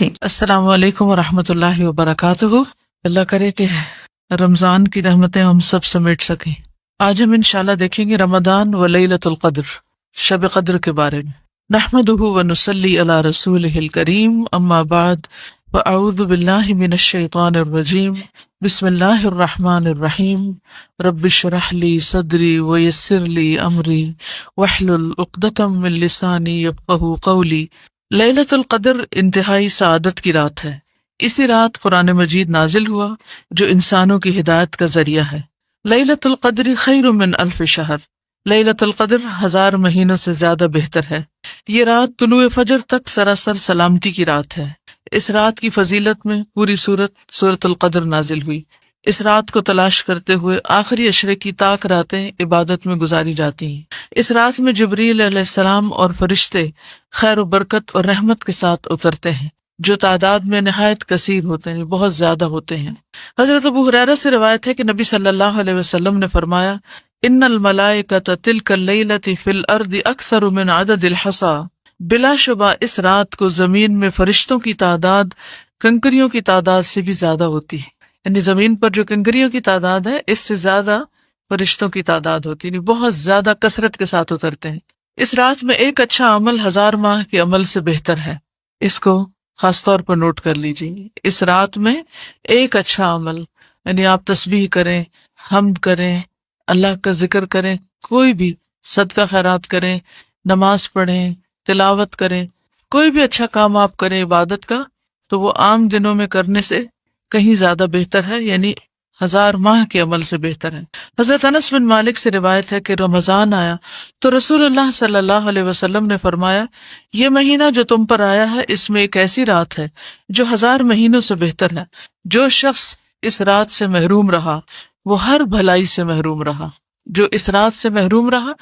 السلام علیکم ورحمۃ اللہ وبرکاتہ۔ اللہ کرے کہ رمضان کی رحمتیں ہم سب سمیٹ سکیں۔ آج ہم انشاءاللہ دیکھیں گے رمضان و لیلۃ القدر، شب قدر کے بارے میں۔ نحمدہ ونصلی علی رسولہ الکریم، اما بعد، فاعوذ باللہ من الشیطان الرجیم، بسم اللہ الرحمن الرحیم، رب اشرح لی صدری ویسر لی امری واحلل عقدۃ من لسانی یفقہوا قولی۔ لیلۃ القدر انتہائی سعادت کی رات ہے۔ اسی رات قرآن مجید نازل ہوا جو انسانوں کی ہدایت کا ذریعہ ہے۔ لیلۃ القدر خیر من الف شہر، لیلۃ القدر 1000 مہینوں سے زیادہ بہتر ہے۔ یہ رات طلوع فجر تک سراسر سلامتی کی رات ہے۔ اس رات کی فضیلت میں پوری سورۃ القدر نازل ہوئی۔ اس رات کو تلاش کرتے ہوئے آخری عشرے کی طاق راتیں عبادت میں گزاری جاتی ہیں۔ اس رات میں جبریل علیہ السلام اور فرشتے خیر و برکت اور رحمت کے ساتھ اترتے ہیں، جو تعداد میں نہایت کثیر ہوتے ہیں، بہت زیادہ ہوتے ہیں۔ حضرت ابو ہریرہ سے روایت ہے کہ نبی صلی اللہ علیہ وسلم نے فرمایا، ان الملائکۃ تلک اللیلۃ فی الارض اکثر من عدد الحصی، بلا شبہ اس رات کو زمین میں فرشتوں کی تعداد کنکریوں کی تعداد سے بھی زیادہ ہوتی ہے۔ یعنی زمین پر جو کنکریوں کی تعداد ہے اس سے زیادہ فرشتوں کی تعداد ہوتی ہے، یعنی بہت زیادہ کثرت کے ساتھ اترتے ہیں۔ اس رات میں ایک اچھا عمل 1000 ماہ کے عمل سے بہتر ہے۔ اس کو خاص طور پر نوٹ کر لیجیے۔ اس رات میں ایک اچھا عمل، یعنی آپ تسبیح کریں، حمد کریں، اللہ کا ذکر کریں، کوئی بھی صدقہ خیرات کریں، نماز پڑھیں، تلاوت کریں، کوئی بھی اچھا کام آپ کریں عبادت کا، تو وہ عام دنوں میں کرنے سے کہیں زیادہ بہتر ہے، یعنی 1000 ماہ کے عمل سے بہتر ہے۔ حضرت انس بن مالک سے روایت ہے کہ رمضان آیا تو رسول اللہ صلی اللہ علیہ وسلم نے فرمایا، یہ مہینہ جو تم پر آیا ہے اس میں ایک ایسی رات ہے جو 1000 مہینوں سے بہتر ہے۔ جو شخص اس رات سے محروم رہا وہ ہر بھلائی سے محروم رہا۔ جو اس رات سے محروم رہا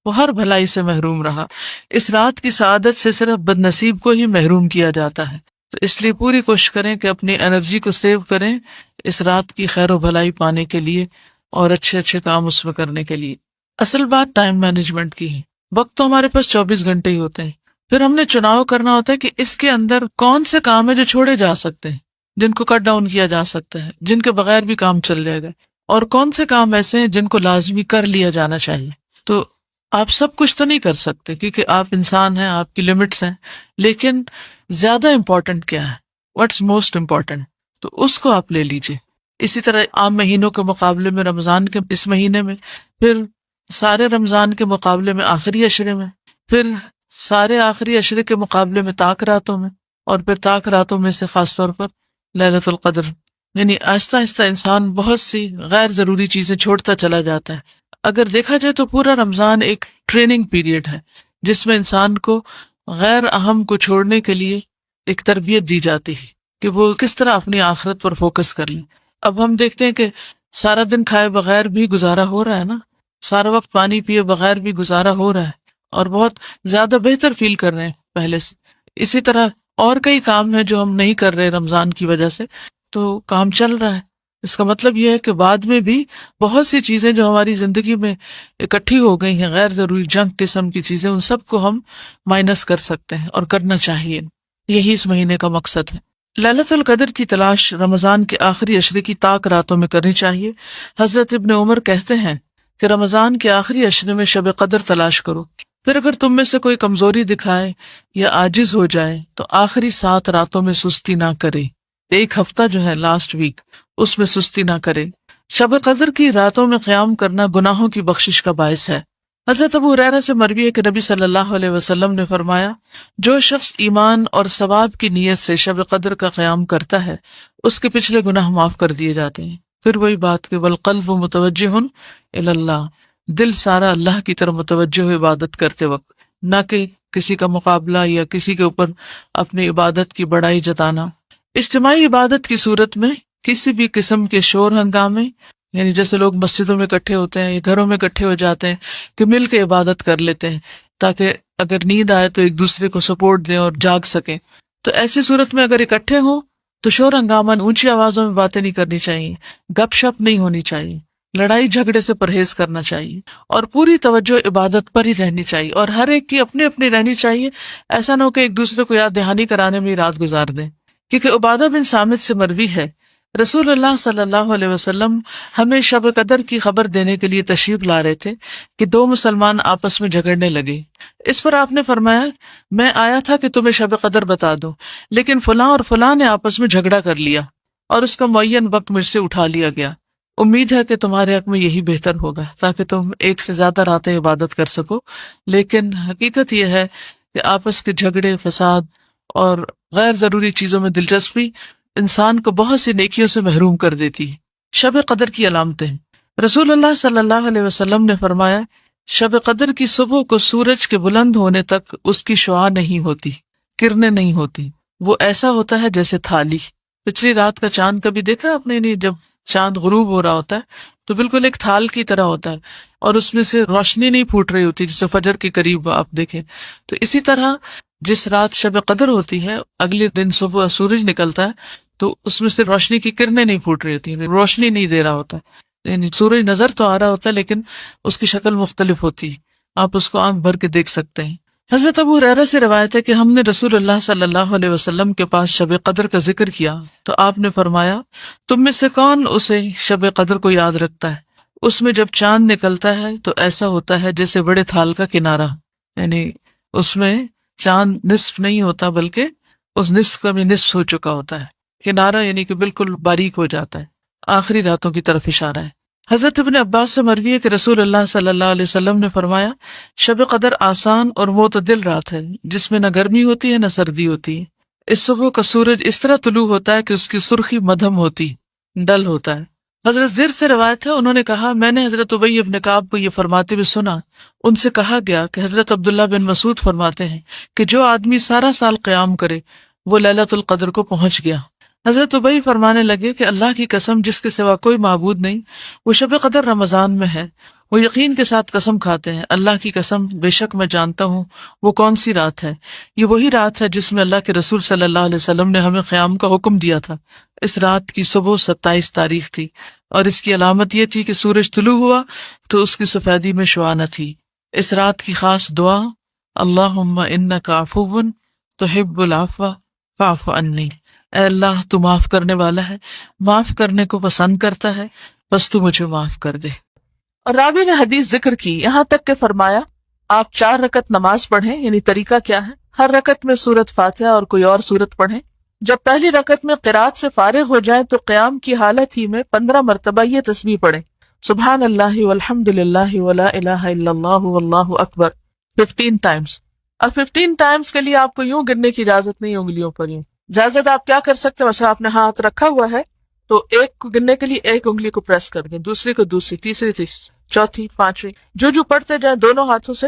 وہ ہر بھلائی سے محروم رہا۔ اس رات کی سعادت سے صرف بد نصیب کو ہی محروم کیا جاتا ہے، تو اس لیے پوری کوشش کریں کہ اپنی انرجی کو سیو کریں اس رات کی خیر و بھلائی پانے کے لیے اور اچھے اچھے کام اس میں کرنے کے لیے۔ اصل بات ٹائم مینجمنٹ کی ہے۔ وقت تو ہمارے پاس 24 گھنٹے ہی ہوتے ہیں، پھر ہم نے چناؤ کرنا ہوتا ہے کہ اس کے اندر کون سے کام ہیں جو چھوڑے جا سکتے ہیں، جن کو کٹ ڈاؤن کیا جا سکتا ہے، جن کے بغیر بھی کام چل جائے گا، اور کون سے کام ایسے ہیں جن کو لازمی کر لیا جانا چاہیے۔ تو آپ سب کچھ تو نہیں کر سکتے کیونکہ آپ انسان ہیں، آپ کی لمٹس ہیں، لیکن زیادہ امپورٹنٹ کیا ہے، واٹس موسٹ امپورٹنٹ، تو اس کو آپ لے لیجئے۔ اسی طرح عام مہینوں کے مقابلے میں رمضان کے اس مہینے میں، پھر سارے رمضان کے مقابلے میں آخری عشرے میں، پھر سارے آخری عشرے کے مقابلے میں طاق راتوں میں، اور پھر طاق راتوں میں سے خاص طور پر لیلۃ القدر۔ یعنی آہستہ آہستہ انسان بہت سی غیر ضروری چیزیں چھوڑتا چلا جاتا ہے۔ اگر دیکھا جائے تو پورا رمضان ایک ٹریننگ پیریڈ ہے جس میں انسان کو غیر اہم کو چھوڑنے کے لیے ایک تربیت دی جاتی ہے کہ وہ کس طرح اپنی آخرت پر فوکس کر لیں۔ اب ہم دیکھتے ہیں کہ سارا دن کھائے بغیر بھی گزارا ہو رہا ہے نا، سارا وقت پانی پیے بغیر بھی گزارا ہو رہا ہے، اور بہت زیادہ بہتر فیل کر رہے ہیں پہلے سے۔ اسی طرح اور کئی کام ہیں جو ہم نہیں کر رہے رمضان کی وجہ سے، تو کام چل رہا ہے۔ اس کا مطلب یہ ہے کہ بعد میں بھی بہت سی چیزیں جو ہماری زندگی میں اکٹھی ہو گئی ہیں، غیر ضروری جنک قسم کی چیزیں، ان سب کو ہم مائنس کر سکتے ہیں، اور کرنا چاہیے۔ یہی اس مہینے کا مقصد ہے۔ لیلۃ القدر کی تلاش رمضان کے آخری عشرے کی طاق راتوں میں کرنی چاہیے۔ حضرت ابن عمر کہتے ہیں کہ رمضان کے آخری عشرے میں شب قدر تلاش کرو، پھر اگر تم میں سے کوئی کمزوری دکھائے یا عاجز ہو جائے تو آخری 7 راتوں میں سستی نہ کرے۔ ایک ہفتہ جو ہے لاسٹ ویک، اس میں سستی نہ کرے۔ شب قدر کی راتوں میں قیام کرنا گناہوں کی بخشش کا باعث ہے۔ حضرت ابو ہریرہ سے مروی ہے کہ نبی صلی اللہ علیہ وسلم نے فرمایا، جو شخص ایمان اور ثواب کی نیت سے شب قدر کا قیام کرتا ہے اس کے پچھلے گناہ معاف کر دیے جاتے ہیں۔ پھر وہی بات کہ والقلب متوجہ الی اللہ، دل سارا اللہ کی طرف متوجہ ہو عبادت کرتے وقت، نہ کہ کسی کا مقابلہ یا کسی کے اوپر اپنی عبادت کی بڑائی جتانا۔ اجتماعی عبادت کی صورت میں کسی بھی قسم کے شور ہنگامے، یعنی جیسے لوگ مسجدوں میں اکٹھے ہوتے ہیں یا گھروں میں اکٹھے ہو جاتے ہیں کہ مل کے عبادت کر لیتے ہیں تاکہ اگر نیند آئے تو ایک دوسرے کو سپورٹ دیں اور جاگ سکیں، تو ایسی صورت میں اگر اکٹھے ہوں تو شور ہنگامہ، اونچی آوازوں میں باتیں نہیں کرنی چاہیے، گپ شپ نہیں ہونی چاہیے، لڑائی جھگڑے سے پرہیز کرنا چاہیے، اور پوری توجہ عبادت پر ہی رہنی چاہیے، اور ہر ایک کی اپنی اپنی رہنی چاہیے۔ ایسا نہ ہو کہ ایک دوسرے کو یاد دہانی کرانے میں ہی رات گزار دیں، کیونکہ عبادہ بن صامت سے مروی ہے رسول اللہ صلی اللہ علیہ وسلم ہمیں شب قدر کی خبر دینے کے لیے تشریف لا رہے تھے کہ دو مسلمان آپس میں جھگڑنے لگے. اس پر آپ نے فرمایا میں آیا تھا کہ تمہیں شب قدر بتا دوں، لیکن فلاں اور فلاں نے آپس میں جھگڑا کر لیا اور اس کا معین وقت مجھ سے اٹھا لیا گیا. امید ہے کہ تمہارے حق میں یہی بہتر ہوگا تاکہ تم ایک سے زیادہ راتیں عبادت کر سکو. لیکن حقیقت یہ ہے کہ آپس کے جھگڑے، فساد اور غیر ضروری چیزوں میں دلچسپی انسان کو بہت سی نیکیوں سے محروم کر دیتی ہے. شب قدر کی علامتیں. رسول اللہ صلی اللہ علیہ وسلم نے فرمایا شب قدر کی صبح کو سورج کے بلند ہونے تک اس کی شعاع نہیں ہوتی، کرنیں نہیں ہوتی، وہ ایسا ہوتا ہے جیسے تھالی. پچھلی رات کا چاند کبھی دیکھا آپ نے؟ نہیں، جب چاند غروب ہو رہا ہوتا ہے تو بالکل ایک تھال کی طرح ہوتا ہے اور اس میں سے روشنی نہیں پھوٹ رہی ہوتی جیسے فجر کے قریب آپ دیکھیں. تو اسی طرح جس رات شب قدر ہوتی ہے اگلے دن صبح سورج نکلتا ہے تو اس میں سے روشنی کی کرنیں نہیں پھوٹ رہی ہوتی، روشنی نہیں دے رہا ہوتا، یعنی سورج نظر تو آ رہا ہوتا ہے لیکن اس کی شکل مختلف ہوتی ہے، آپ اس کو آنکھ بھر کے دیکھ سکتے ہیں. حضرت ابو ہریرہ سے روایت ہے کہ ہم نے رسول اللہ صلی اللہ علیہ وسلم کے پاس شب قدر کا ذکر کیا تو آپ نے فرمایا تم میں سے کون اسے شب قدر کو یاد رکھتا ہے؟ اس میں جب چاند نکلتا ہے تو ایسا ہوتا ہے جیسے بڑے تھال کا کنارہ، یعنی اس میں چاند نصف نہیں ہوتا بلکہ اس نصف کا بھی نصف ہو چکا ہوتا ہے. کنارہ یعنی کہ بالکل باریک ہو جاتا ہے. آخری راتوں کی طرف اشارہ ہے. حضرت ابن عباس سے مروی ہے کہ رسول اللہ صلی اللہ علیہ وسلم نے فرمایا شب قدر آسان اور معتدل رات ہے جس میں نہ گرمی ہوتی ہے نہ سردی ہوتی ہے. اس صبح کا سورج اس طرح طلوع ہوتا ہے کہ اس کی سرخی مدھم ہوتی، ڈل ہوتا ہے. حضرت زر سے روایت ہے انہوں نے کہا میں نے حضرت ابی بن کعب کو یہ فرماتے ہوئے سنا. ان سے کہا گیا کہ حضرت عبداللہ بن مسعود فرماتے ہیں کہ جو آدمی سارا سال قیام کرے وہ لیلۃ القدر کو پہنچ گیا. حضرت ابی فرمانے لگے کہ اللہ کی قسم جس کے سوا کوئی معبود نہیں، وہ شب قدر رمضان میں ہے. وہ یقین کے ساتھ قسم کھاتے ہیں اللہ کی قسم بے شک میں جانتا ہوں وہ کون سی رات ہے. یہ وہی رات ہے جس میں اللہ کے رسول صلی اللہ علیہ وسلم نے ہمیں قیام کا حکم دیا تھا. اس رات کی صبح 27 تاریخ تھی اور اس کی علامت یہ تھی کہ سورج طلوع ہوا تو اس کی سفیدی میں شعاع نہ تھی. اس رات کی خاص دعا اللہم انک عفو تحب العفو فاعف عنی، اے اللہ تو معاف کرنے والا ہے، معاف کرنے کو پسند کرتا ہے، بس تو مجھے معاف کر دے. اور راوی نے حدیث ذکر کی یہاں تک کہ فرمایا آپ 4 رکعت نماز پڑھیں. یعنی طریقہ کیا ہے؟ ہر رکعت میں سورۃ فاتحہ اور کوئی اور سورت پڑھیں. جب پہلی رکعت میں قرات سے فارغ ہو جائیں تو قیام کی حالت ہی میں 15 مرتبہ یہ تسبیح پڑھیں سبحان اللہ والحمد للہ ولا الہ الا اللہ واللہ اکبر 15 ٹائمز. اب 15 ٹائمز کے لیے آپ کو یوں گننے کی اجازت نہیں، انگلیوں پر یوں. زیادہ آپ کیا کر سکتے ہیں، مثلا آپ نے ہاتھ رکھا ہوا ہے تو ایک کو گننے کے لیے ایک انگلی کو پریس کر دیں، دوسری کو دوسری، تیسری چوتھی، پانچویں، جو پڑھتے جائیں دونوں ہاتھوں سے.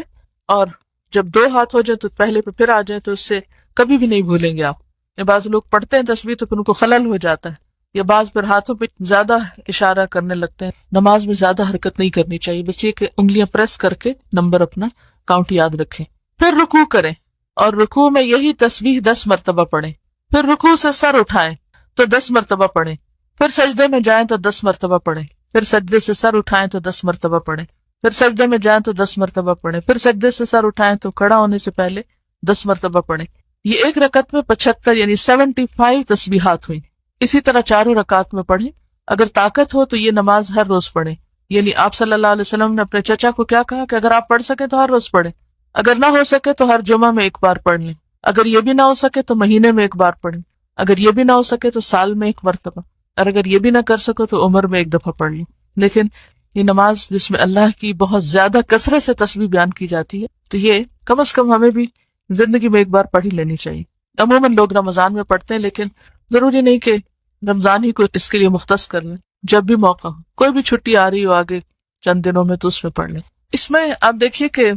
اور جب 2 ہاتھ ہو جائے تو پہلے پہ پھر آ جائیں تو اس سے کبھی بھی نہیں بھولیں گے آپ. بعض لوگ پڑھتے ہیں تسبیح تو پھر ان کو خلل ہو جاتا ہے، یا بعض پھر ہاتھوں پہ زیادہ اشارہ کرنے لگتے ہیں. نماز میں زیادہ حرکت نہیں کرنی چاہیے، بس یہ کہ انگلیاں پریس کر کے نمبر اپنا کاؤنٹ یاد رکھیں. پھر رکوع کریں اور رکوع میں یہی تسبیح 10 مرتبہ پڑھیں. پھر رکوع سے سر اٹھائیں تو 10 مرتبہ پڑھیں. پھر سجدے میں جائیں تو 10 مرتبہ پڑھیں. پھر سجدے سے سر اٹھائیں تو 10 مرتبہ پڑھیں. پھر سجدے میں جائیں تو 10 مرتبہ پڑھیں. پھر سجدے سے سر اٹھائیں تو کھڑا ہونے سے پہلے 10 مرتبہ پڑھیں. یہ ایک رکعت میں 75 یعنی 75 تسبیحات ہوئی. اسی طرح 4 رکعت میں پڑھیں. اگر طاقت ہو تو یہ نماز ہر روز پڑھیں. یعنی آپ صلی اللہ علیہ وسلم نے اپنے چچا کو کیا کہا کہ اگر آپ پڑھ سکیں تو ہر روز پڑھیں، اگر نہ ہو سکے تو ہر جمعہ میں ایک بار پڑھ لیں، اگر یہ بھی نہ ہو سکے تو مہینے میں ایک بار پڑھیں، اگر یہ بھی نہ ہو سکے تو سال میں ایک مرتبہ، اور اگر یہ بھی نہ کر سکو تو عمر میں ایک دفعہ پڑھ لیں. لیکن یہ نماز جس میں اللہ کی بہت زیادہ کثرت سے تسبیح بیان کی جاتی ہے تو یہ کم از کم ہمیں بھی زندگی میں ایک بار پڑھ ہی لینی چاہیے. عموماً لوگ رمضان میں پڑھتے ہیں لیکن ضروری نہیں کہ رمضان ہی کو اس کے لیے مختص کر لیں. جب بھی موقع ہو، کوئی بھی چھٹی آ رہی ہو آگے چند دنوں میں تو اس میں پڑھ لیں. اس میں آپ دیکھیے کہ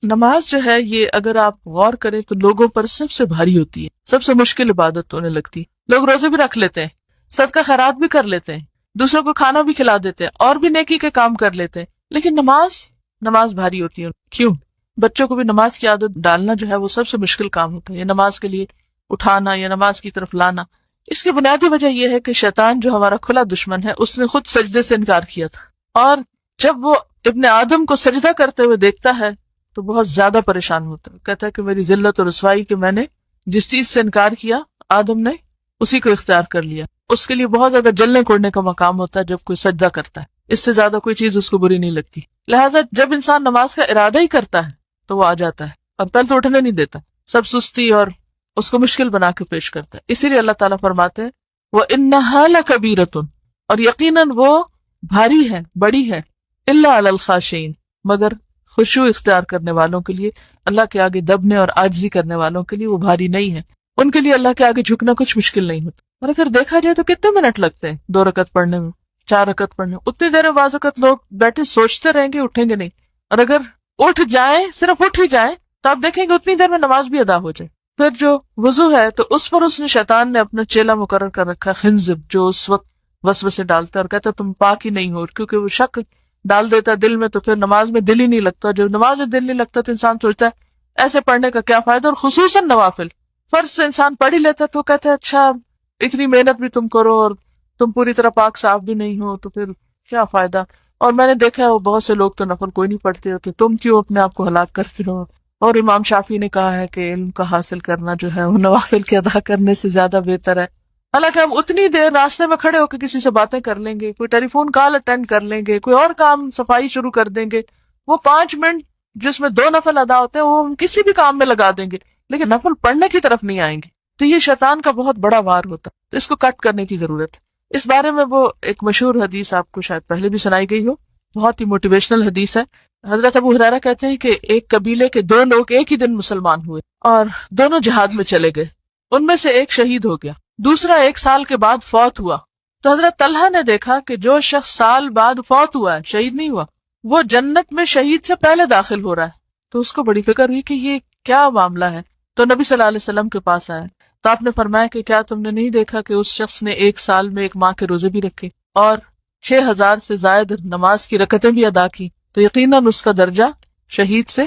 نماز جو ہے یہ اگر آپ غور کریں تو لوگوں پر سب سے بھاری ہوتی ہے، سب سے مشکل عبادت ہونے لگتی ہے. لوگ روزے بھی رکھ لیتے ہیں، صدقہ خیرات بھی کر لیتے ہیں، دوسروں کو کھانا بھی کھلا دیتے ہیں اور بھی نیکی کے کام کر لیتے ہیں، لیکن نماز بھاری ہوتی ہے. کیوں؟ بچوں کو بھی نماز کی عادت ڈالنا جو ہے وہ سب سے مشکل کام ہوتا ہے. یہ نماز کے لیے اٹھانا یا نماز کی طرف لانا. اس کی بنیادی وجہ یہ ہے کہ شیطان جو ہمارا کھلا دشمن ہے اس نے خود سجدے سے انکار کیا تھا، اور جب وہ ابن آدم کو سجدہ کرتے ہوئے دیکھتا ہے تو بہت زیادہ پریشان ہوتا ہے. کہتا ہے کہ میری ذلت اور رسوائی کہ میں نے جس چیز سے انکار کیا آدم نے اسی کو اختیار کر لیا. اس کے لیے بہت زیادہ جلنے کوڑنے کا مقام ہوتا ہے جب کوئی سجدہ کرتا ہے، اس سے زیادہ کوئی چیز اس کو بری نہیں لگتی. لہٰذا جب انسان نماز کا ارادہ ہی کرتا ہے تو وہ آ جاتا ہے، اور پہلے تو اٹھنے نہیں دیتا، سب سستی اور اس کو مشکل بنا کے پیش کرتا ہے. اسی لیے اللہ تعالیٰ فرماتے ہیں وَإِنَّهَا لَكَبِيرَةٌ، اور یقیناً وہ بھاری ہے، بڑی ہے، إِلَّا عَلَى الْخَاشِعِينَ، مگر خشوع اختیار کرنے والوں کے لیے، اللہ کے آگے دبنے اور عاجزی کرنے والوں کے لیے وہ بھاری نہیں ہے. ان کے لیے اللہ کے آگے جھکنا کچھ مشکل نہیں ہوتا. اور اگر دیکھا جائے تو کتنے منٹ لگتے ہیں 2 رکعت پڑھنے میں، 4 رکعت پڑھنے میں؟ اتنی دیر میں بعض اوقات لوگ بیٹھے سوچتے رہیں گے، اٹھیں گے نہیں. اور اگر اٹھ جائیں، صرف اٹھ ہی جائیں، تو آپ دیکھیں گے اتنی دیر میں نماز بھی ادا ہو جائے. پھر جو وضو ہے تو اس پر اس نے شیطان نے اپنا چیلا مقرر کر رکھا، خنزب، جو اس وقت وسوسے ڈالتا ہے اور کہتا ہے تم پاک ہی نہیں ہو، کیونکہ وہ شک ڈال دیتا ہے دل میں، تو پھر نماز میں دل ہی نہیں لگتا. جب نماز میں دل نہیں لگتا تو انسان سوچتا ہے ایسے پڑھنے کا کیا فائدہ. اور خصوصاً نوافل، فرض سے انسان پڑھ ہی لیتا تو کہتا ہے اچھا اتنی محنت بھی تم کرو اور تم پوری طرح پاک صاف بھی نہیں ہو تو پھر کیا فائدہ. اور میں نے دیکھا ہے وہ بہت سے لوگ تو نفل کوئی نہیں پڑھتے ہوتے، تم کیوں اپنے آپ کو ہلاک کرتے ہو. اور امام شافعی نے کہا ہے کہ علم کا حاصل کرنا جو ہے وہ نوافل کے ادا کرنے سے زیادہ بہتر ہے. حالانکہ ہم اتنی دیر راستے میں کھڑے ہو کے کسی سے باتیں کر لیں گے، کوئی ٹیلی فون کال اٹینڈ کر لیں گے، کوئی اور کام صفائی شروع کر دیں گے، وہ 5 منٹ جس میں 2 نفل ادا ہوتے ہیں وہ ہم کسی بھی کام میں لگا دیں گے، لیکن نفل پڑھنے کی طرف نہیں آئیں گے. تو یہ شیطان کا بہت بڑا وار ہوتا ہے، تو اس کو کٹ کرنے کی ضرورت ہے. اس بارے میں وہ ایک مشہور حدیث آپ کو شاید پہلے بھی سنائی گئی ہو، بہت ہی موٹیویشنل حدیث ہے. حضرت ابو ہریرہ کہتے ہیں کہ ایک قبیلے کے 2 لوگ ایک ہی دن مسلمان ہوئے اور دونوں جہاد میں چلے گئے. ان میں سے ایک شہید ہو گیا، دوسرا 1 سال کے بعد فوت ہوا. تو حضرت طلحہ نے دیکھا کہ جو شخص سال بعد فوت ہوا ہے، شہید نہیں ہوا، وہ جنت میں شہید سے پہلے داخل ہو رہا ہے. تو اس کو بڑی فکر ہوئی کہ یہ کیا معاملہ ہے. تو نبی صلی اللہ علیہ وسلم کے پاس آیا تو آپ نے فرمایا کہ کیا تم نے نہیں دیکھا کہ اس شخص نے 1 سال میں 1 ماہ کے روزے بھی رکھے اور 6000 سے زائد نماز کی رکعتیں بھی ادا کی، تو یقیناً اس کا درجہ شہید سے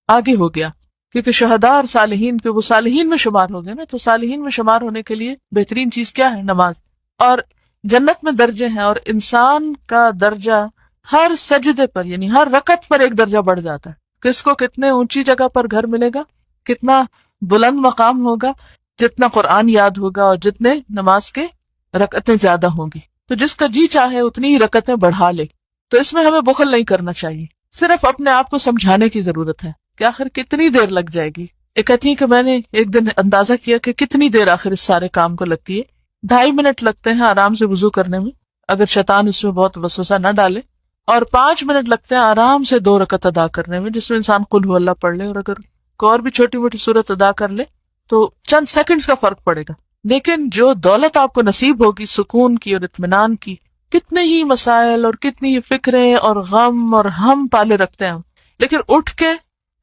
آگے ہو گیا. کیونکہ شہداء اور صالحین پہ وہ صالحین میں شمار ہو گئے نا، تو صالحین میں شمار ہونے کے لیے بہترین چیز کیا ہے؟ نماز. اور جنت میں درجے ہیں، اور انسان کا درجہ ہر سجدے پر یعنی ہر رکعت پر 1 درجہ بڑھ جاتا ہے. کس کو کتنے اونچی جگہ پر گھر ملے گا، کتنا بلند مقام ہوگا، جتنا قرآن یاد ہوگا اور جتنے نماز کے رکعتیں زیادہ ہوں گی. تو جس کا جی چاہے اتنی ہی رکعتیں بڑھا لے. تو اس میں ہمیں بخل نہیں کرنا چاہیے، صرف اپنے آپ کو سمجھانے کی ضرورت ہے کہ آخر کتنی دیر لگ جائے گی. ایک کہتی ہے کہ میں نے ایک دن اندازہ کیا کہ کتنی دیر آخر اس سارے کام کو لگتی ہے. 2.5 منٹ لگتے ہیں آرام سے وضو کرنے میں اگر شیطان اس میں بہت وسوسہ نہ ڈالے، اور 5 منٹ لگتے ہیں آرام سے 2 رکعت ادا کرنے میں جس میں انسان قل ہو اللہ پڑھ لے، اور اگر کوئی اور بھی چھوٹی موٹی صورت ادا کر لے تو چند سیکنڈز کا فرق پڑے گا. لیکن جو دولت آپ کو نصیب ہوگی سکون کی اور اطمینان کی، کتنے ہی مسائل اور کتنی ہی فکریں اور غم اور ہم پالے رکھتے ہیں ہم، لیکن اٹھ کے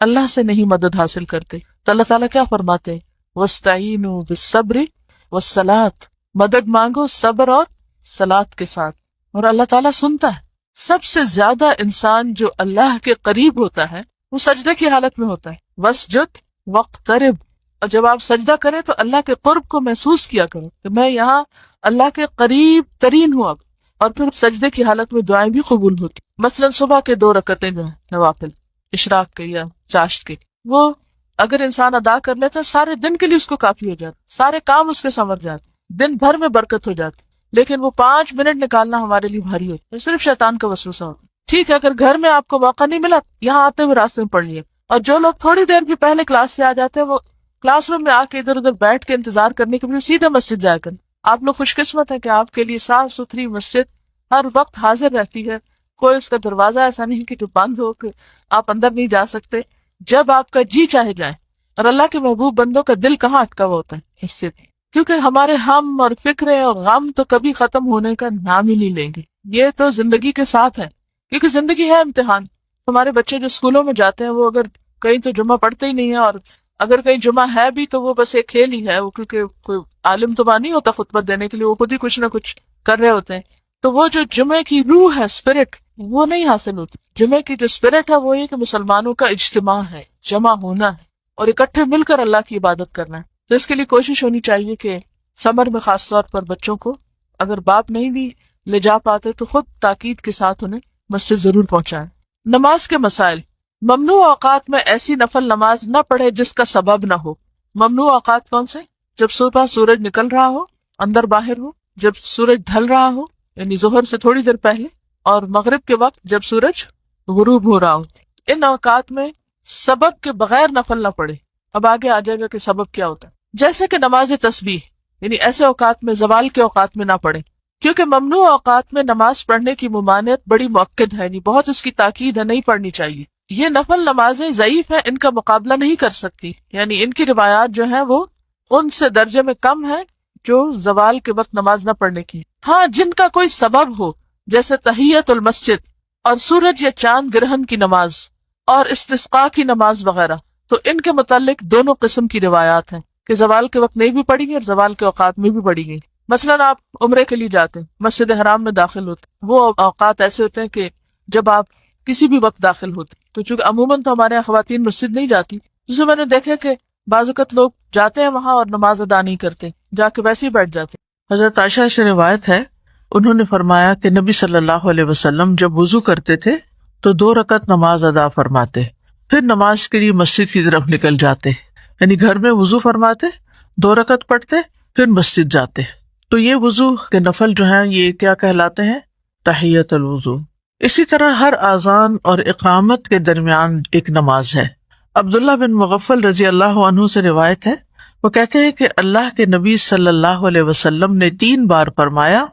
اللہ سے نہیں مدد حاصل کرتے. تو اللہ تعالیٰ کیا فرماتے ہیں؟ وَاسْتَعِینُوا بِالصَّبْرِ وَالصَّلَاةِ، مدد مانگو صبر اور صلاۃ کے ساتھ. اور اللہ تعالیٰ سنتا ہے. سب سے زیادہ انسان جو اللہ کے قریب ہوتا ہے وہ سجدے کی حالت میں ہوتا ہے. وَاسْجُدْ وَاقْتَرِبْ، اور جب آپ سجدہ کریں تو اللہ کے قرب کو محسوس کیا کرو کہ میں یہاں اللہ کے قریب ترین ہوں اب. اور پھر سجدے کی حالت میں دعائیں بھی قبول ہوتی. مثلا صبح کے 2 رکعتیں جو ہیں نوافل اشراق کے یا چاشت کے، وہ اگر انسان ادا کر لیتا سارے دن کے لیے اس کو کافی ہو جاتا، سارے کام اس کے سنور جاتے، دن بھر میں برکت ہو جاتی. لیکن وہ 5 منٹ نکالنا ہمارے لیے بھاری ہوتا ہے، صرف شیطان کا وسوسہ ہوتا. ٹھیک ہے اگر گھر میں آپ کو موقع نہیں ملا، یہاں آتے ہوئے راستے میں پڑھ لیے. اور جو لوگ تھوڑی دیر بھی پہلے کلاس سے آ جاتے ہیں وہ کلاس روم میں آ کے ادھر ادھر بیٹھ کے انتظار کرنے کے لیے سیدھے مسجد جایا کریں. آپ لوگ خوش قسمت ہیں کہ آپ کے لیے صاف ستھری مسجد ہر وقت حاضر رہتی ہے. کوئی اس کا دروازہ ایسا نہیں کہ جو بند ہو کہ آپ اندر نہیں جا سکتے. جب آپ کا جی چاہے جائیں. اور اللہ کے محبوب بندوں کا دل کہاں اٹکا ہوا ہوتا ہے اس سے، کیونکہ ہمارے ہم اور فکریں اور غم تو کبھی ختم ہونے کا نام ہی نہیں لیں گے. یہ تو زندگی کے ساتھ ہے، کیونکہ زندگی ہے امتحان. ہمارے بچے جو اسکولوں میں جاتے ہیں وہ اگر کہیں تو جمعہ پڑھتے ہی نہیں ہے، اور اگر کہیں جمعہ ہے بھی تو وہ بس ایک کھیل ہی ہے، وہ کیونکہ کوئی عالم تو نہیں ہوتا خطبہ دینے کے لیے، وہ خود ہی کچھ نہ کچھ کر رہے ہوتے ہیں. تو وہ جو جمعے کی روح ہے، اسپرٹ، وہ نہیں حاصل ہوتی. جمعے کی جو اسپرٹ ہے وہ یہ کہ مسلمانوں کا اجتماع ہے، جمع ہونا ہے اور اکٹھے مل کر اللہ کی عبادت کرنا ہے. تو اس کے لیے کوشش ہونی چاہیے کہ سمر میں خاص طور پر بچوں کو اگر باپ نہیں بھی لے جا پاتے تو خود تاکید کے ساتھ انہیں مسجد ضرور پہنچائیں. نماز کے مسائل. ممنوع اوقات میں ایسی نفل نماز نہ پڑھے جس کا سبب نہ ہو. ممنوع اوقات کون سے؟ جب صبح سورج نکل رہا ہو اندر باہر ہو، جب سورج ڈھل رہا ہو یعنی ظہر سے تھوڑی دیر پہلے، اور مغرب کے وقت جب سورج غروب ہو رہا ہو۔ ان اوقات میں سبب کے بغیر نفل نہ پڑے۔ اب آگے آ جائے گا کہ سبب کیا ہوتا ہے، جیسے کہ نماز تسبیح، یعنی ایسے اوقات میں، زوال کے اوقات میں نہ پڑھیں، کیونکہ ممنوع اوقات میں نماز پڑھنے کی ممانعت بڑی مؤکد ہے، یعنی بہت اس کی تاکید ہے، نہیں پڑھنی چاہیے۔ یہ نفل نمازیں ضعیف ہیں، ان کا مقابلہ نہیں کر سکتی، یعنی ان کی روایات جو ہیں وہ ان سے درجے میں کم ہیں جو زوال کے وقت نماز نہ پڑھنے کی۔ ہاں، جن کا کوئی سبب ہو، جیسے تحیت المسجد اور سورج یا چاند گرہن کی نماز اور استسقاء کی نماز وغیرہ، تو ان کے متعلق دونوں قسم کی روایات ہیں کہ زوال کے وقت نہیں بھی پڑھی گئی اور زوال کے اوقات میں بھی پڑھی گئی۔ مثلاً آپ عمرے کے لیے جاتے ہیں، مسجد حرام میں داخل ہوتے ہیں، وہ اوقات ایسے ہوتے ہیں کہ جب آپ کسی بھی وقت داخل ہوتے ہیں، تو چونکہ عموماً تو ہمارے یہاں خواتین مسجد نہیں جاتی، جسے میں نے دیکھا کہ بعض اوقات لوگ جاتے ہیں وہاں اور نماز ادا نہیں کرتے، جا کے ویسے ہی بیٹھ جاتے ہیں۔ حضرت عائشہ سے روایت ہے، انہوں نے فرمایا کہ نبی صلی اللہ علیہ وسلم جب وضو کرتے تھے تو 2 رکعت نماز ادا فرماتے، پھر نماز کے لیے مسجد کی طرف نکل جاتے، یعنی گھر میں وضو فرماتے، 2 رکعت پڑھتے، پھر مسجد جاتے۔ تو یہ وضو کے نفل جو ہیں یہ کیا کہلاتے ہیں؟ تحیت الوضو۔ اسی طرح ہر اذان اور اقامت کے درمیان ایک نماز ہے۔ عبداللہ بن مغفل رضی اللہ عنہ سے روایت ہے، وہ کہتے ہیں کہ اللہ کے نبی صلی اللہ علیہ وسلم نے 3 بار فرمایا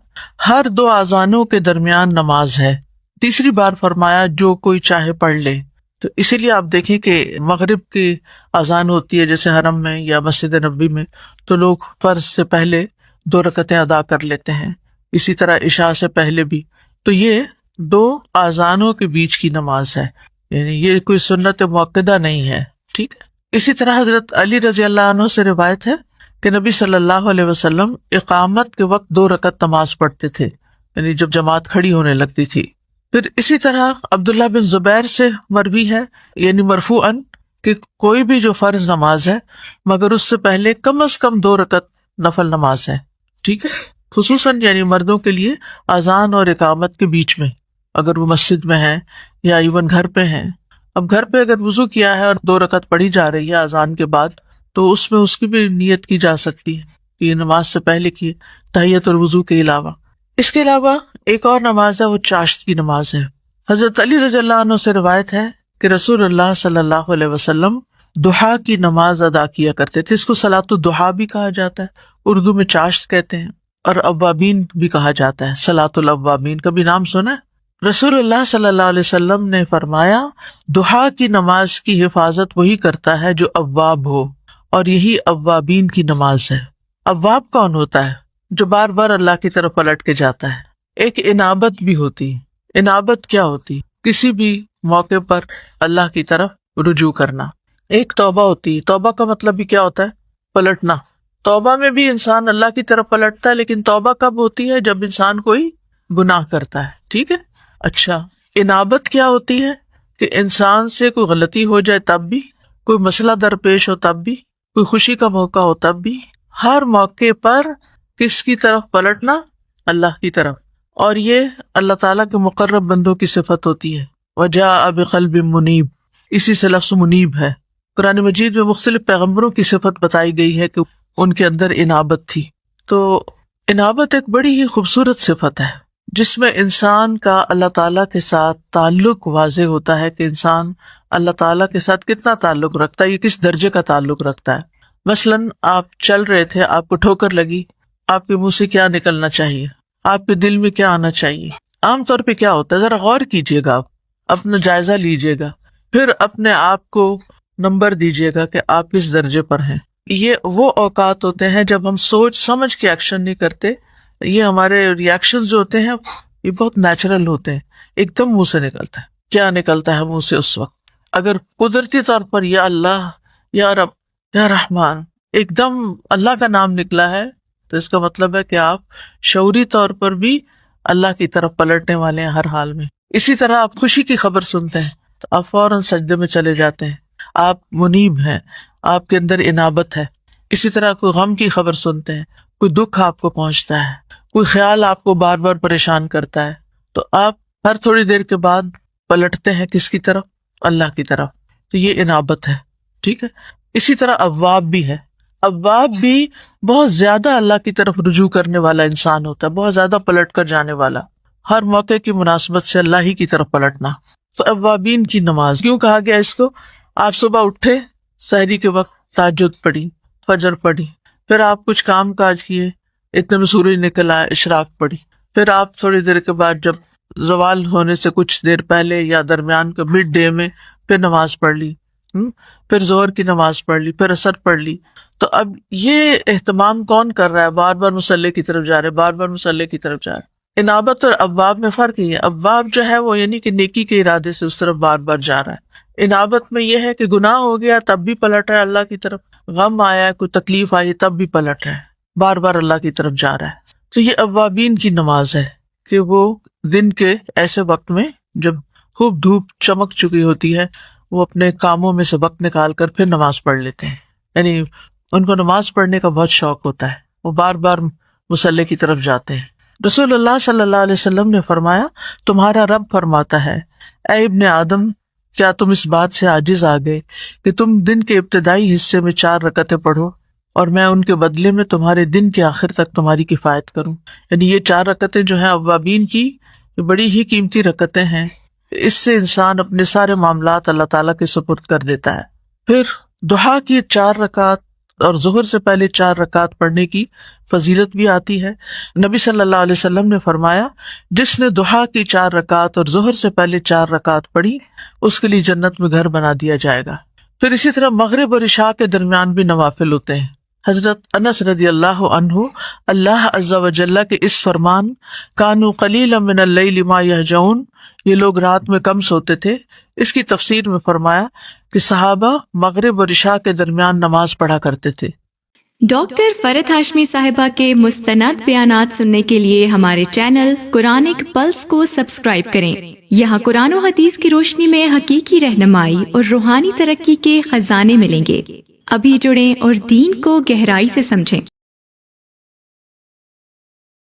ہر 2 اذانوں کے درمیان نماز ہے، تیسری بار فرمایا جو کوئی چاہے پڑھ لے۔ تو اسی لیے آپ دیکھیں کہ مغرب کی اذان ہوتی ہے جیسے حرم میں یا مسجد نبوی میں، تو لوگ فرض سے پہلے 2 رکعتیں ادا کر لیتے ہیں، اسی طرح عشاء سے پہلے بھی۔ تو یہ 2 اذانوں کے بیچ کی نماز ہے، یعنی یہ کوئی سنت مؤکدہ نہیں ہے، ٹھیک ہے۔ اسی طرح حضرت علی رضی اللہ عنہ سے روایت ہے کہ نبی صلی اللہ علیہ وسلم اقامت کے وقت 2 رکعت نماز پڑھتے تھے، یعنی جب جماعت کھڑی ہونے لگتی تھی۔ پھر اسی طرح عبداللہ بن زبیر سے مروی ہے، یعنی مرفوعاً، کہ کوئی بھی جو فرض نماز ہے مگر اس سے پہلے کم از کم 2 رکعت نفل نماز ہے، ٹھیک ہے، خصوصاً یعنی مردوں کے لیے اذان اور اقامت کے بیچ میں، اگر وہ مسجد میں ہیں یا ایون گھر پہ ہیں۔ اب گھر پہ اگر وضو کیا ہے اور 2 رکعت پڑھی جا رہی ہے اذان کے بعد، تو اس میں اس کی بھی نیت کی جا سکتی ہے کہ یہ نماز سے پہلے کی تحیت اور وضو کے علاوہ۔ اس کے علاوہ ایک اور نماز ہے، وہ چاشت کی نماز ہے۔ حضرت علی رضی اللہ عنہ سے روایت ہے کہ رسول اللہ صلی اللہ علیہ وسلم ضحیٰ کی نماز ادا کیا کرتے تھے۔ اس کو صلاۃ الضحیٰ بھی کہا جاتا ہے، اردو میں چاشت کہتے ہیں، اور اوابین بھی کہا جاتا ہے، صلاۃ الاوابین، کبھی نام سنا ہے؟ رسول اللہ صلی اللہ علیہ وسلم نے فرمایا ضحیٰ کی نماز کی حفاظت وہی کرتا ہے جو اواب ہو، اور یہی اوابین کی نماز ہے۔ اواب کون ہوتا ہے؟ جو بار بار اللہ کی طرف پلٹ کے جاتا ہے۔ ایک انابت بھی ہوتی ہے۔ انابت کیا ہوتی؟ کسی بھی موقع پر اللہ کی طرف رجوع کرنا۔ ایک توبہ ہوتی ہے۔ توبہ کا مطلب بھی کیا ہوتا ہے؟ پلٹنا۔ توبہ میں بھی انسان اللہ کی طرف پلٹتا ہے، لیکن توبہ کب ہوتی ہے؟ جب انسان کوئی گناہ کرتا ہے، ٹھیک ہے۔ اچھا، انابت کیا ہوتی ہے؟ کہ انسان سے کوئی غلطی ہو جائے تب بھی، کوئی مسئلہ درپیش ہو تب بھی، کوئی خوشی کا موقع ہو تب بھی، ہر موقع پر کس کی طرف پلٹنا؟ اللہ کی طرف۔ اور یہ اللہ تعالیٰ کے مقرب بندوں کی صفت ہوتی ہے۔ وَجَاءَ بِقَلْبٍ مُنِیب، اسی سے لفظ منیب ہے۔ قرآن مجید میں مختلف پیغمبروں کی صفت بتائی گئی ہے کہ ان کے اندر انابت تھی۔ تو انابت ایک بڑی ہی خوبصورت صفت ہے جس میں انسان کا اللہ تعالیٰ کے ساتھ تعلق واضح ہوتا ہے کہ انسان اللہ تعالیٰ کے ساتھ کتنا تعلق رکھتا ہے، یہ کس درجے کا تعلق رکھتا ہے۔ مثلاً آپ چل رہے تھے، آپ کو ٹھوکر لگی، آپ کے منہ سے کیا نکلنا چاہیے؟ آپ کے دل میں کیا آنا چاہیے؟ عام طور پہ کیا ہوتا ہے؟ ذرا غور کیجئے گا، آپ اپنا جائزہ لیجئے گا، پھر اپنے آپ کو نمبر دیجئے گا کہ آپ کس درجے پر ہیں۔ یہ وہ اوقات ہوتے ہیں جب ہم سوچ سمجھ کے ایکشن نہیں کرتے، یہ ہمارے ریئیکشن جو ہوتے ہیں یہ بہت نیچرل ہوتے ہیں، ایک دم منہ سے نکلتا ہے۔ کیا نکلتا ہے منہ سے اس وقت؟ اگر قدرتی طور پر یا اللہ، یا رب، یا رحمان، ایک دم اللہ کا نام نکلا ہے، تو اس کا مطلب ہے کہ آپ شعوری طور پر بھی اللہ کی طرف پلٹنے والے ہیں ہر حال میں۔ اسی طرح آپ خوشی کی خبر سنتے ہیں تو آپ فوراً سجدے میں چلے جاتے ہیں، آپ منیب ہیں، آپ کے اندر انابت ہے۔ اسی طرح کوئی غم کی خبر سنتے ہیں، کوئی دکھ آپ کو پہنچتا ہے، کوئی خیال آپ کو بار بار پریشان کرتا ہے، تو آپ ہر تھوڑی دیر کے بعد پلٹتے ہیں کس کی طرف؟ اللہ کی طرف۔ تو یہ انابت ہے، ٹھیک ہے۔ اسی طرح اواب بھی ہے۔ اواب بھی بہت زیادہ اللہ کی طرف رجوع کرنے والا انسان ہوتا ہے، بہت زیادہ پلٹ کر جانے والا، ہر موقع کی مناسبت سے اللہ ہی کی طرف پلٹنا. تو اوابین کی نماز کیوں کہا گیا اس کو؟ آپ صبح اٹھے، سحری کے وقت تہجد پڑھی، فجر پڑھی، پھر آپ کچھ کام کاج کیے، اتنے میں سورج نکل آیا، اشراق پڑھی، پھر آپ تھوڑی دیر کے بعد جب زوال ہونے سے کچھ دیر پہلے یا درمیان کے مڈ ڈے میں پھر نماز پڑھ لی، پھر ظہر کی نماز پڑھ لی، پھر عصر پڑھ لی. تو اب یہ اہتمام کون کر رہا ہے؟ بار بار مصلی کی طرف جا رہے، بار بار مصلی کی طرف جا رہے. انابت اور اواب میں فرق ہی ہے. اواب جو ہے وہ یعنی کہ نیکی کے ارادے سے اس طرف بار بار جا رہا ہے. انابت میں یہ ہے کہ گناہ ہو گیا تب بھی پلٹ رہا ہے اللہ کی طرف، غم آیا، کوئی تکلیف آئی تب بھی پلٹ رہا ہے، بار بار اللہ کی طرف جا رہا ہے. تو یہ اوابین کی نماز ہے کہ وہ دن کے ایسے وقت میں جب خوب دھوپ چمک چکی ہوتی ہے، وہ اپنے کاموں میں سے وقت نکال کر پھر نماز پڑھ لیتے ہیں. یعنی ان کو نماز پڑھنے کا بہت شوق ہوتا ہے، وہ بار بار مصلی کی طرف جاتے ہیں. رسول اللہ صلی اللہ علیہ وسلم نے فرمایا، تمہارا رب فرماتا ہے، اے ابن آدم، کیا تم اس بات سے عاجز آ گئے کہ تم دن کے ابتدائی حصے میں 4 رکعتیں پڑھو اور میں ان کے بدلے میں تمہارے دن کے آخر تک تمہاری کفایت کروں. یعنی یہ 4 رکعتیں جو ہیں اوابین کی، یہ بڑی ہی قیمتی رکعتیں ہیں. اس سے انسان اپنے سارے معاملات اللہ تعالیٰ کے سپرد کر دیتا ہے. پھر ضحیٰ کی 4 رکعت اور ظہر سے پہلے 4 رکعت پڑھنے کی فضیلت بھی آتی ہے. نبی صلی اللہ علیہ وسلم نے فرمایا، جس نے ضحیٰ کی 4 رکعت اور ظہر سے پہلے 4 رکعت پڑھی، اس کے لیے جنت میں گھر بنا دیا جائے گا. پھر اسی طرح مغرب اور عشاء کے درمیان بھی نوافل ہوتے ہیں. حضرت انس رضی اللہ عنہ اللہ عز و جل کے اس فرمان کانوا قلیلا من اللیل ما یہجعون، یہ لوگ رات میں کم سوتے تھے، اس کی تفسیر میں فرمایا کہ صحابہ مغرب اور عشاء کے درمیان نماز پڑھا کرتے تھے. ڈاکٹر فرحت ہاشمی صاحبہ کے مستند بیانات سننے کے لیے ہمارے چینل قرآنک پلس کو سبسکرائب کریں. یہاں قرآن و حدیث کی روشنی میں حقیقی رہنمائی اور روحانی ترقی کے خزانے ملیں گے. ابھی جڑیں اور دین کو گہرائی سے سمجھیں.